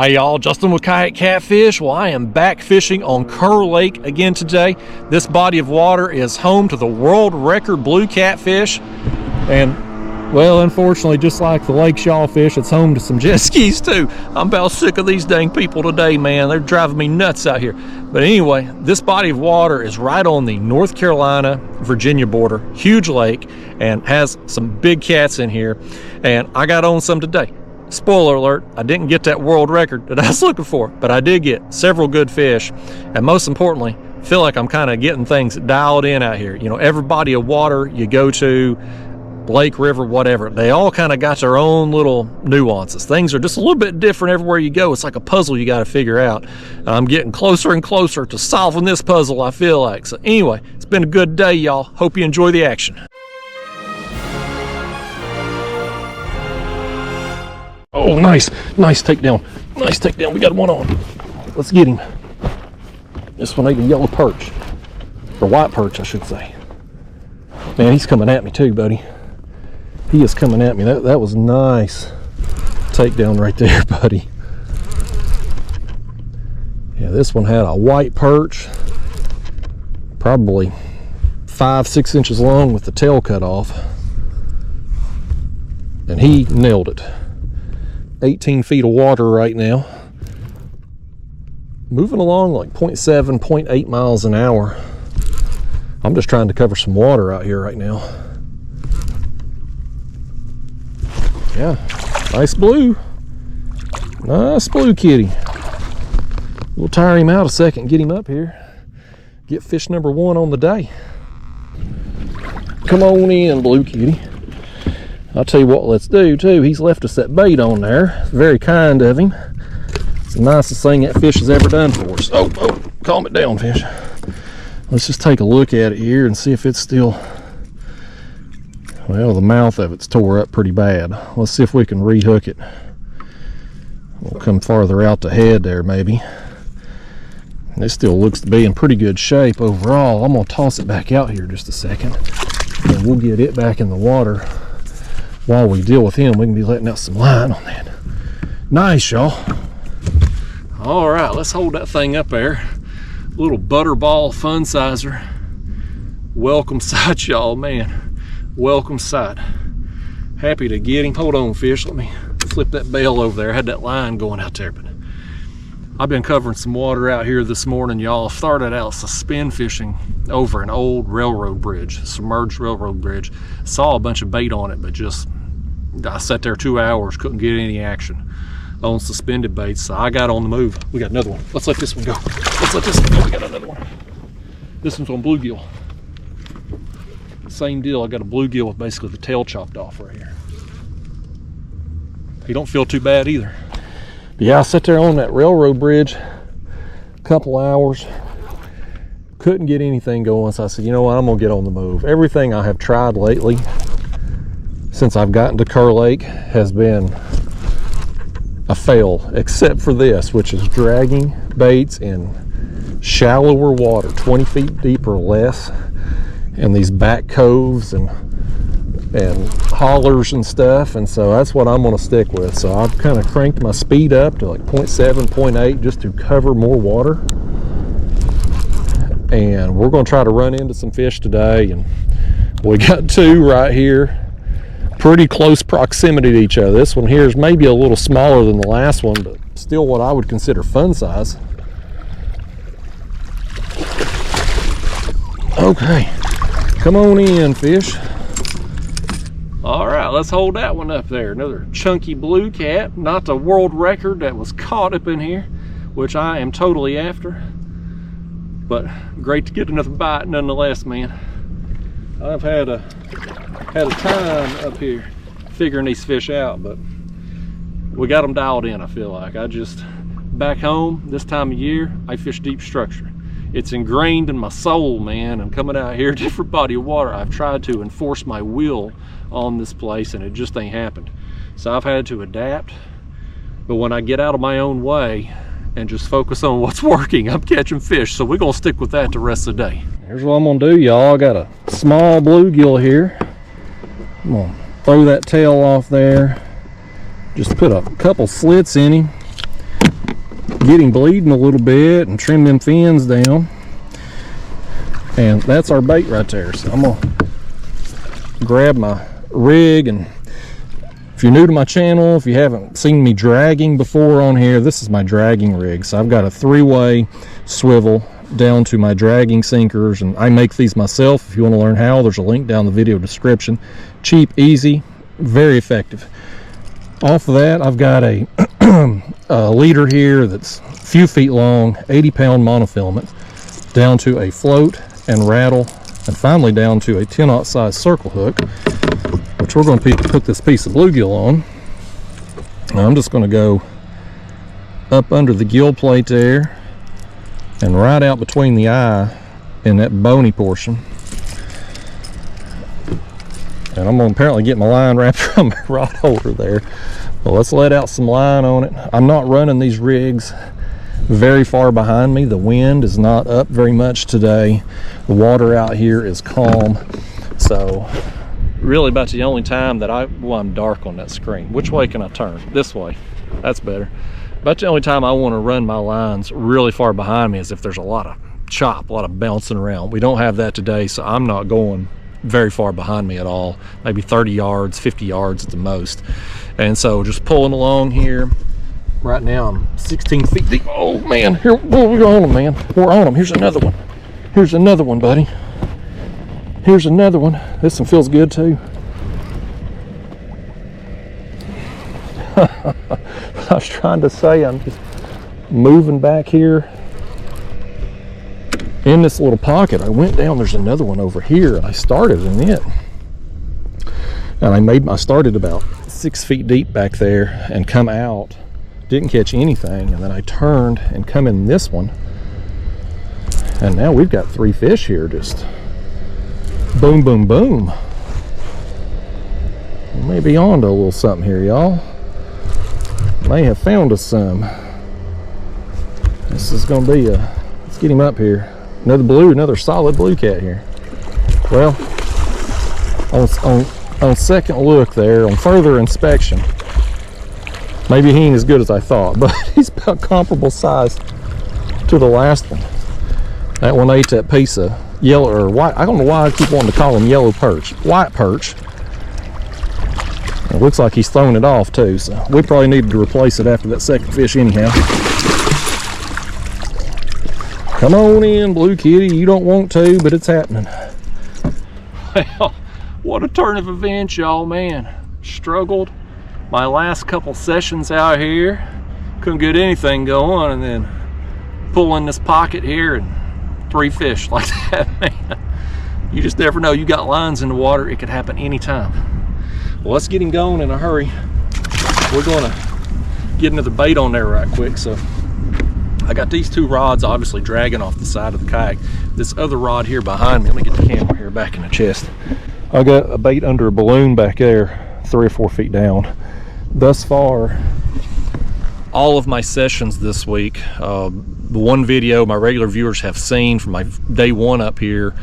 Hi y'all, Justin with Kayak Catfish. Well, I am back fishing on Kerr Lake again today. This body of water is home to the world record blue catfish. And, well, unfortunately, just like the lake shawfish, it's home to some jet skis too. I'm about sick of these dang people today, man. They're driving me nuts out here. But anyway, this body of water is right on the North Carolina-Virginia border, huge lake, and has some big cats in here. And I got on some today. Spoiler alert, I didn't get that world record that I was looking for, but I did get several good fish, and most importantly, feel like I'm kind of getting things dialed in out here. You know, every body of water you go to, lake, river, whatever, they all kind of got their own little nuances. Things are just a little bit different everywhere you go. It's like a puzzle you got to figure out. And I'm getting closer and closer to solving this puzzle, I feel like. So anyway, it's been a good day, y'all. Hope you enjoy the action. Oh, nice takedown. Nice takedown. We got one on. Let's get him. This one ate a yellow perch. Or white perch, I should say. Man, he's coming at me too, buddy. He is coming at me. That was nice takedown right there, buddy. Yeah, this one had a white perch. Probably 5-6 inches long with the tail cut off. And he nailed it. 18 feet of water right now, moving along like 0.7, 0.8 miles an hour. I'm just trying to cover some water out here right now. Yeah, nice blue kitty. We'll tire him out a second, get him up here, get fish number one on the day. Come on in, blue kitty. I'll tell you what, let's do too. He's left us that bait on there. Very kind of him. It's the nicest thing that fish has ever done for us. Oh, calm it down, fish. Let's just take a look at it here and see if it's still, well, the mouth of it's tore up pretty bad. Let's see if we can rehook it. We'll come farther out the head there maybe. And it still looks to be in pretty good shape overall. I'm gonna toss it back out here just a second and we'll get it back in the water. While we deal with him, we can be letting out some line on that. Nice, y'all. All right, let's hold that thing up there. Little butterball fun sizer. Welcome sight, y'all, man. Welcome sight. Happy to get him. Hold on, fish. Let me flip that bail over there. I had that line going out there, but I've been covering some water out here this morning, y'all. Started out suspend fishing over an old railroad bridge, submerged railroad bridge. Saw a bunch of bait on it, but just I sat there 2 hours, couldn't get any action on suspended baits, so I got on the move. We got another one. Let's let this one go. Let's let this one go. We got another one. This one's on bluegill. Same deal. I got a bluegill with basically the tail chopped off right here. He don't feel too bad either. Yeah, I sat there on that railroad bridge a couple hours, couldn't get anything going, so I said, you know what, I'm gonna get on the move. Everything I have tried lately since I've gotten to Kerr Lake has been a fail, except for this, which is dragging baits in shallower water, 20 feet deep or less, and these back coves and hollers and stuff, and so that's what I'm going to stick with. So I've kind of cranked my speed up to like 0.7, 0.8 just to cover more water, and we're going to try to run into some fish today. And we got two right here, pretty close proximity to each other. This one here is maybe a little smaller than the last one, but still what I would consider fun size. Okay, come on in, fish. All right, let's hold that one up there. Another chunky blue cat, not the world record that was caught up in here, which I am totally after. But great to get another bite nonetheless, man. I've had a time up here figuring these fish out, but we got them dialed in, I feel like. Back home, this time of year, I fish deep structure. It's ingrained in my soul, man. I'm coming out here, different body of water. I've tried to enforce my will on this place and it just ain't happened. So I've had to adapt. But when I get out of my own way and just focus on what's working, I'm catching fish. So we're gonna stick with that the rest of the day. Here's what I'm gonna do, y'all. I got a small bluegill here. I'm gonna throw that tail off there. Just put a couple slits in him. get him bleeding a little bit and trim them fins down. And that's our bait right there. So I'm gonna grab my rig, and if you're new to my channel, if you haven't seen me dragging before on here, this is my dragging rig. So I've got a 3-way swivel down to my dragging sinkers, and I make these myself. If you want to learn how, there's a link down in the video description. Cheap, easy, very effective. Off of that, I've got a, a leader here that's a few feet long, 80-pound monofilament, down to a float and rattle, and finally down to a 10-aught size circle hook, which we're going to put this piece of bluegill on. Now I'm just going to go up under the gill plate there and right out between the eye in that bony portion. And I'm going to apparently get my line wrapped around my rod holder there. Well, let's let out some line on it. I'm not running these rigs very far behind me. The wind is not up very much today. The water out here is calm. So really about the only time that I'm dark on that screen. Which way can I turn? This way. That's better. About the only time I want to run my lines really far behind me is if there's a lot of chop, a lot of bouncing around. We don't have that today, so I'm not going very far behind me at all. Maybe 30 yards, 50 yards at the most. And so just pulling along here. Right now I'm 16 feet deep. Oh man, here, we're on them, man. We're on them. Here's another one. Here's another one, buddy. Here's another one. This one feels good too. I was trying to say, I'm just moving back here in this little pocket. I went down, there's another one over here, and I started in it. And I started about 6 feet deep back there and come out, didn't catch anything, and then I turned and come in this one. And now we've got 3 fish here, just boom, boom, boom. We may be on to a little something here, y'all. May have found us some. This is gonna be let's get him up here. Another solid blue cat here. Well, on second look there, on further inspection, maybe he ain't as good as I thought, but he's about comparable size to the last one. That one ate that piece of yellow or white. I don't know why I keep wanting to call him yellow perch. White perch. It looks like he's thrown it off too, so we probably needed to replace it after that second fish anyhow. Come on in, Blue Kitty. You don't want to, but it's happening. Well, what a turn of events, y'all, man. Struggled my last couple sessions out here. Couldn't get anything going, and then pull in this pocket here and 3 fish like that, man. You just never know. You got lines in the water. It could happen anytime. Well, let's get him going in a hurry. We're gonna get another bait on there right quick. So I got these 2 rods obviously dragging off the side of the kayak. This other rod here behind me, let me get the camera here back in the chest. I got a bait under a balloon back there, 3 or 4 feet down. Thus far, all of my sessions this week, the one video my regular viewers have seen from my day 1 up here,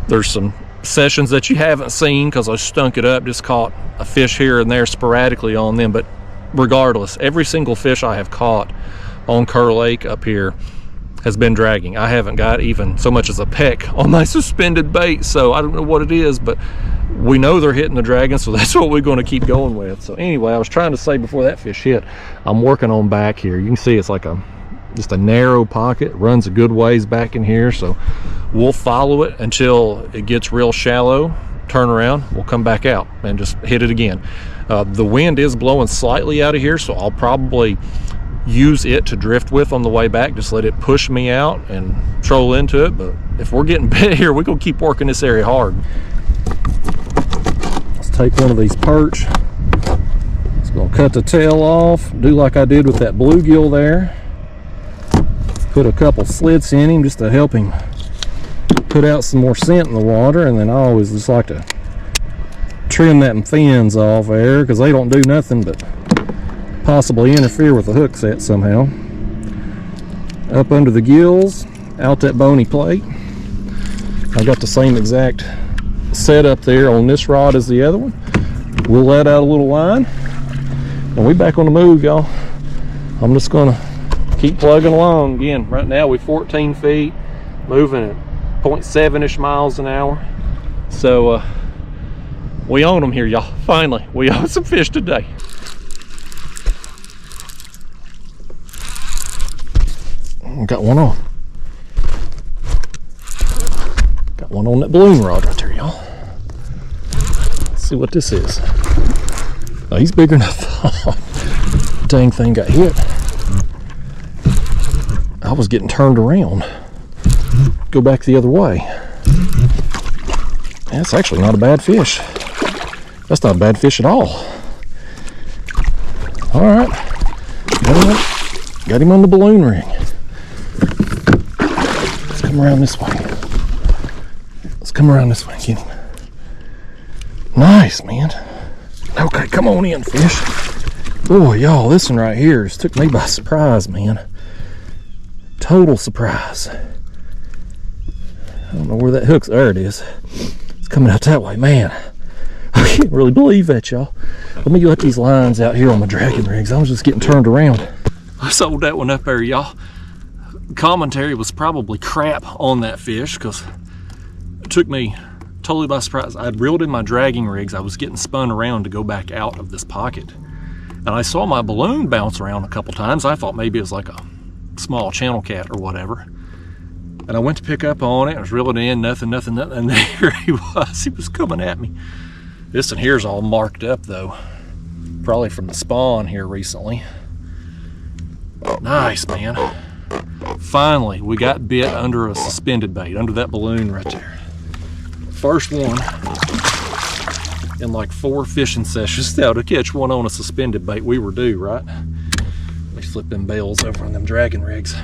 there's some sessions that you haven't seen because I stunk it up, just caught a fish here and there sporadically on them. But regardless, every single fish I have caught on Kerr Lake up here has been dragging. I haven't got even so much as a peck on my suspended bait, so I don't know what it is, but we know they're hitting the dragon, so that's what we're going to keep going with. So anyway, I was trying to say before that fish hit, I'm working on back here. You can see it's like just a narrow pocket, runs a good ways back in here, so we'll follow it until it gets real shallow, turn around, we'll come back out and just hit it again. The wind is blowing slightly out of here, so I'll probably use it to drift with on the way back, just let it push me out and troll into it. But if we're getting bit here, we're gonna keep working this area hard. Let's take one of these perch. It's gonna cut the tail off, do like I did with that bluegill there. Put a couple slits in him just to help him put out some more scent in the water, and then I always just like to trim that fins off there because they don't do nothing but possibly interfere with the hook set somehow. Up under the gills, out that bony plate. I've got the same exact setup there on this rod as the other one. We'll let out a little line and we back on the move, y'all. I'm just gonna keep plugging along. Again, right now we're 14 feet, moving at 0.7-ish miles an hour. So we own them here, y'all. Finally, we own some fish today. Got one on. Got one on that balloon rod right there, y'all. Let's see what this is. Oh, he's bigger than I thought. Dang thing got hit. I was getting turned around. Go back the other way. That's actually not a bad fish. That's not a bad fish at all. All right. Got him on the balloon ring. Let's come around this way. Let's come around this way and get him. Nice, man. Okay, come on in, fish. Boy, y'all, this one right here just took me by surprise, man. Total surprise. I don't know where that hook's. There it is. It's coming out that way, man. I can't really believe that, y'all. Let me let these lines out here on my dragging rigs. I was just getting turned around. I sold that one up there, y'all. Commentary was probably crap on that fish because it took me totally by surprise. I'd reeled in my dragging rigs. I was getting spun around to go back out of this pocket. And I saw my balloon bounce around a couple times. I thought maybe it was like a small channel cat or whatever. And I went to pick up on it. I was reeling in, nothing. And there he was. He was coming at me. This one here's all marked up though. Probably from the spawn here recently. Nice, man. Finally, we got bit under a suspended bait, under that balloon right there. First one in like 4 fishing sessions now to catch one on a suspended bait. We were due, right? Let me flip them bails over on them dragging rigs.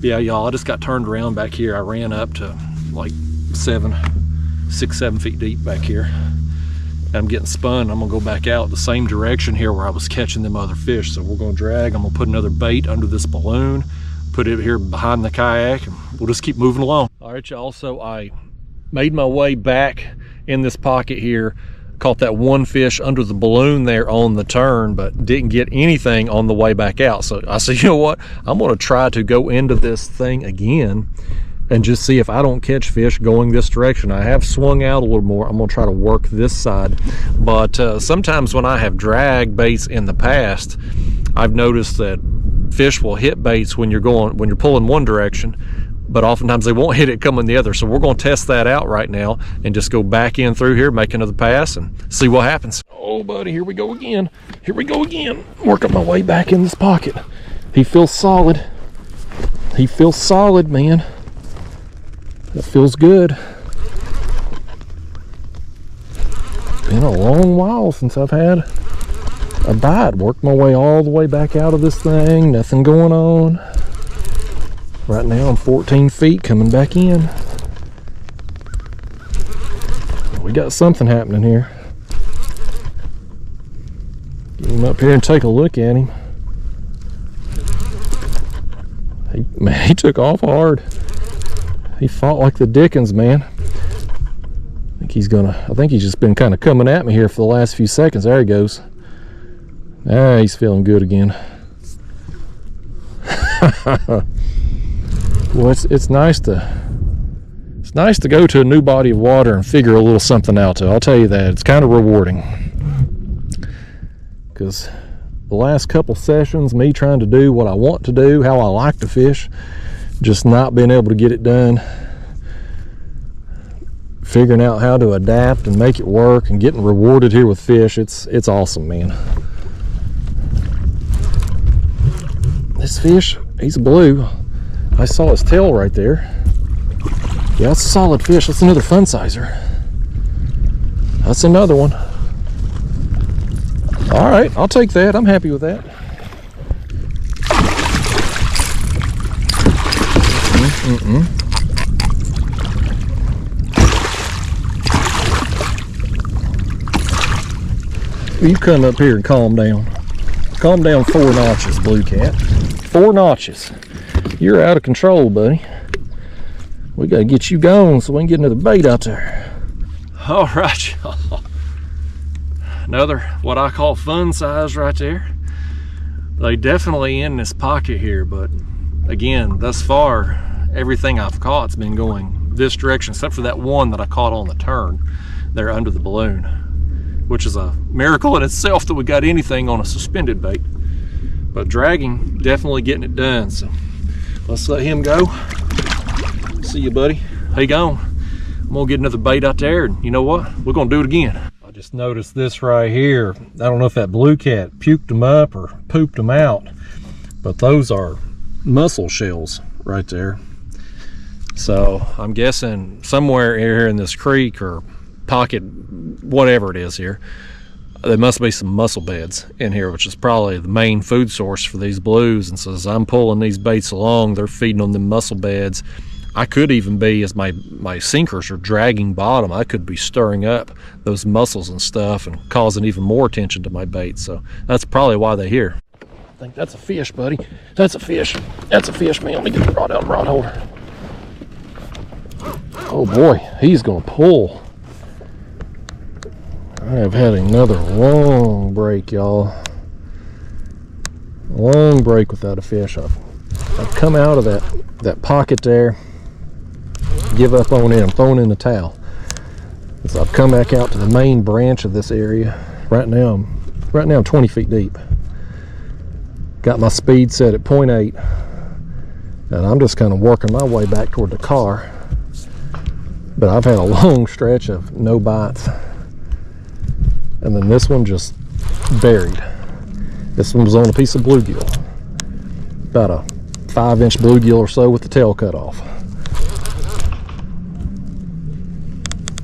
Yeah, y'all, I just got turned around back here. I ran up to like 6, 7 feet deep back here. And I'm getting spun. I'm gonna go back out the same direction here where I was catching them other fish. So we're gonna drag. I'm gonna put another bait under this balloon, put it here behind the kayak, and we'll just keep moving along. All right, y'all, so I made my way back in this pocket here, caught that one fish under the balloon there on the turn, but didn't get anything on the way back out. So I said, you know what, I'm gonna try to go into this thing again and just see if I don't catch fish going this direction. I have swung out a little more. I'm gonna try to work this side. But sometimes when I have dragged baits in the past, I've noticed that fish will hit baits when you're pulling one direction, but oftentimes they won't hit it coming the other. So we're gonna test that out right now and just go back in through here, make another pass and see what happens. Oh buddy, here we go again. Here we go again. Working my way back in this pocket. He feels solid. He feels solid, man. That feels good. Been a long while since I've had a bite. Worked my way all the way back out of this thing. Nothing going on. Right now I'm 14 feet coming back in. We got something happening here. Get him up here and take a look at him. He took off hard. He fought like the Dickens, man. I think he's just been kind of coming at me here for the last few seconds. There he goes. Ah, he's feeling good again. Well, it's nice to go to a new body of water and figure a little something out too. I'll tell you that. It's kind of rewarding. Because the last couple sessions, me trying to do what I want to do, how I like to fish, just not being able to get it done, figuring out how to adapt and make it work and getting rewarded here with fish, it's awesome, man. This fish, he's blue. I saw his tail right there. Yeah, that's a solid fish. That's another fun sizer. That's another one. All right, I'll take that. I'm happy with that. You come up here and calm down. Calm down 4 notches, Blue Cat. 4 notches. You're out of control, buddy. We gotta get you going so we can get another bait out there. All right, y'all. Another what I call fun size right there. They definitely in this pocket here, but again, thus far, everything I've caught's been going this direction, except for that one that I caught on the turn there under the balloon, which is a miracle in itself that we got anything on a suspended bait. But dragging, definitely getting it done. So let's let him go. See you, buddy. How you going? I'm gonna get another bait out there, and you know what? We're gonna do it again. I just noticed this right here. I don't know if that blue cat puked them up or pooped them out, but those are mussel shells right there. So I'm guessing somewhere here in this creek or pocket, whatever it is here, there must be some mussel beds in here, which is probably the main food source for these blues. And so as I'm pulling these baits along, they're feeding on the mussel beds. I could even be, as my sinkers are dragging bottom, I could be stirring up those mussels and stuff and causing even more attention to my bait. So that's probably why they're here. I think that's a fish, buddy. That's a fish. That's a fish, man. Let me get the rod out of the rod holder. Oh boy, he's gonna pull. I have had another long break, y'all. Long break without a fish. I've come out of that pocket there, give up on it. I'm throwing in the towel. So I've come back out to the main branch of this area. Right now I'm 20 feet deep. Got my speed set at 0.8, and I'm just kind of working my way back toward the car. But I've had a long stretch of no bites. And then this one just buried. This one was on a piece of bluegill. About a 5-inch bluegill or so with the tail cut off.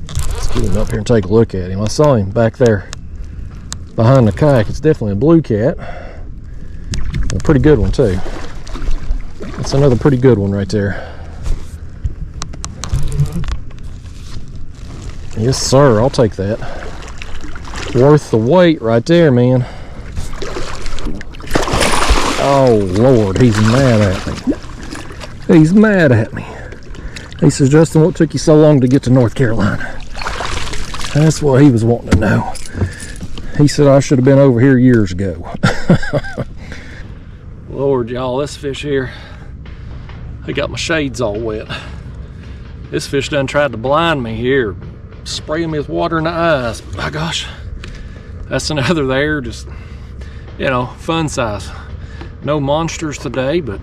Let's get him up here and take a look at him. I saw him back there behind the kayak. It's definitely a blue cat. A pretty good one too. That's another pretty good one right there. Yes sir, I'll take that. Worth the wait right there, man. Oh Lord, he's mad at me. He's mad at me. He says, Justin, what took you so long to get to North Carolina? That's what he was wanting to know. He said I should have been over here years ago. Lord, y'all, this fish here, I got my shades all wet. This fish done tried to blind me here, spraying me with water in the eyes. My gosh, that's another there, just, you know, fun size. No monsters today, but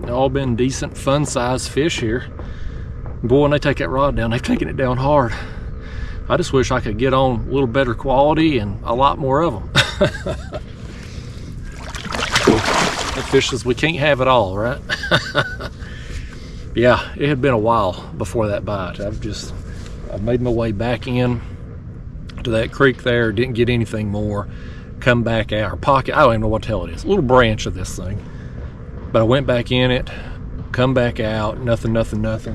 all been decent fun size fish here. Boy, when they take that rod down, they've taken it down hard. I just wish I could get on a little better quality and a lot more of them. The fish says we can't have it all, right? Yeah, it had been a while before that bite. I've made my way back in to that creek there, didn't get anything more, come back out, or pocket, I don't even know what the hell it is, a little branch of this thing. But I went back in it, come back out, nothing.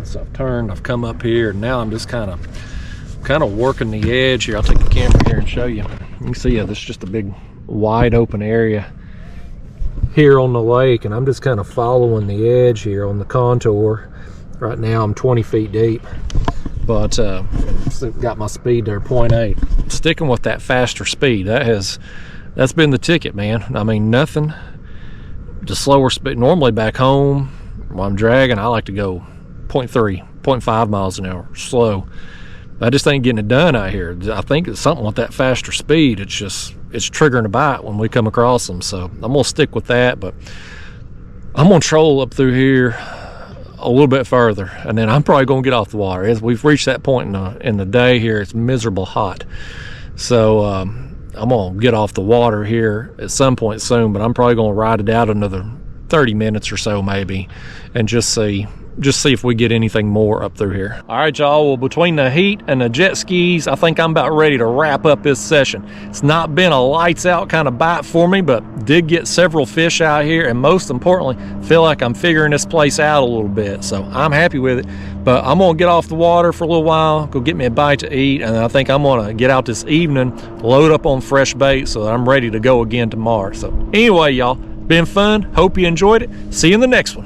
So I've turned, I've come up here, and now I'm just kind of working the edge here. I'll take the camera here and show you. You can see, yeah, this is just a big wide open area here on the lake, and I'm just kind of following the edge here on the contour. Right now I'm 20 feet deep, but got my speed there, 0.8. Sticking with that faster speed, that's been the ticket, man. I mean, nothing, just slower speed. Normally back home while I'm dragging, I like to go 0.3, 0.5 miles an hour, slow. I just ain't getting it done out here. I think it's something with that faster speed. It's triggering a bite when we come across them. So I'm gonna stick with that, but I'm gonna troll up through here a little bit further, and then I'm probably gonna get off the water. As we've reached that point in the day here, it's miserable hot. So I'm gonna get off the water here at some point soon, but I'm probably gonna ride it out another 30 minutes or so maybe, and just see if we get anything more up through here. All right, y'all, well, between the heat and the jet skis, I think I'm about ready to wrap up this session. It's not been a lights out kind of bite for me, but did get several fish out here, and most importantly, feel like I'm figuring this place out a little bit, so I'm happy with it. But I'm gonna get off the water for a little while, go get me a bite to eat, and I think I'm gonna get out this evening, load up on fresh bait so that I'm ready to go again tomorrow. So anyway, y'all, been fun. Hope you enjoyed it. See you in the next one.